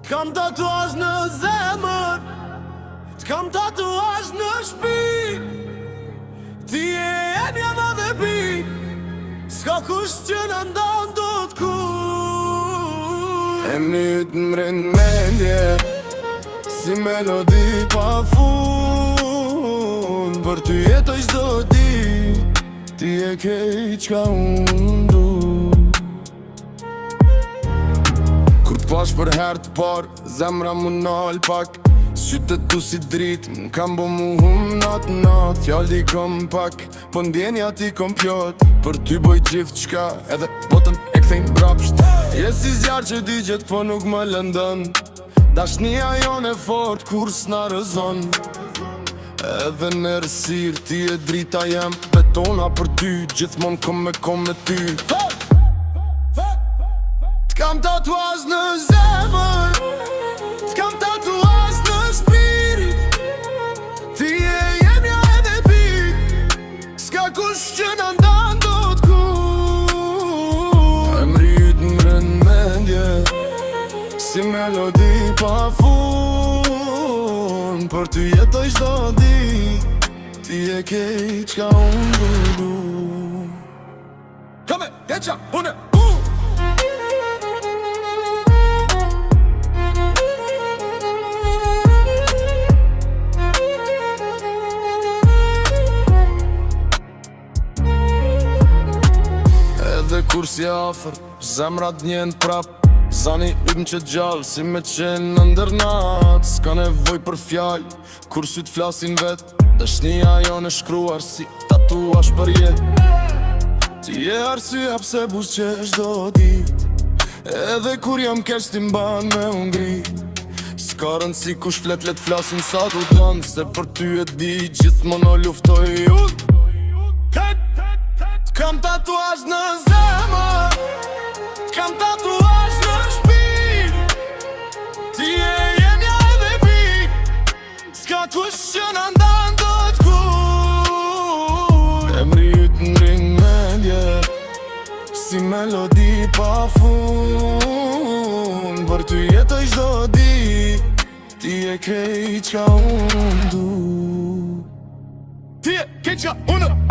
T'kam tatuazh në zemër, t'kam tatuazh në shpi. Ti e emja ma dhe pi, s'ka kush që në ndonë do t'kuj. Emri yt m'rin mendje, si melodi pa fund. Për ty jetoj çdo ditë, ti e ke qka unë du. Kur t'pash për herë të parë, zemra mu nal pak. Sytet tu si dritë, m'kam bo mu hum natë. Fjall di kom pak, po ndjenja ti kom plot. Për ty boj gjithë qka, edhe botën e kthejnë brapsht. Je si zjarë që digjet, po nuk më lëndën. Dashnia jon e fort, kur s'na rëzon. Edhe në rësir, ti e drita jem. Betona për ty, gjithmon kom me ty. T'kam tatuazh në zemër, t'kam tatuazh në shpirit. Ti e jemja edhe pit, s'ka kush që në ndan do t'kuj. Emri yt m'rin mendje, si melodi pa fund. Për ty jetoj çdo ditë, ti e ke qka unë du. Kame, deqa, une, Edhe kur si afer, zemrat njën prap. Zani ymë që gjallë, si me qenë në ndërnat. S'ka nevoj për fjall, kur syt flasin vet. Dashnia jon e shkruar si tatuash për jet. Ti e arsyeja pse buzqesh do dit. Edhe kur jam keq ti mban me ungrit. S'ka rëndsi kush flet, let flasin sa tu don. Se për ty e di, gjithmonë o luftoj unë. T'kam tatuazh në zemër, t'kam tatuazh në shpirt. Ti e jemja edhe pik, s'ka kush që në ndan do t'kuj. Emri yt m'rin mendje, si melodi pa fund. Për ty jetoj çdo ditë, ti e ke qka unë du. Ti e ke qka unë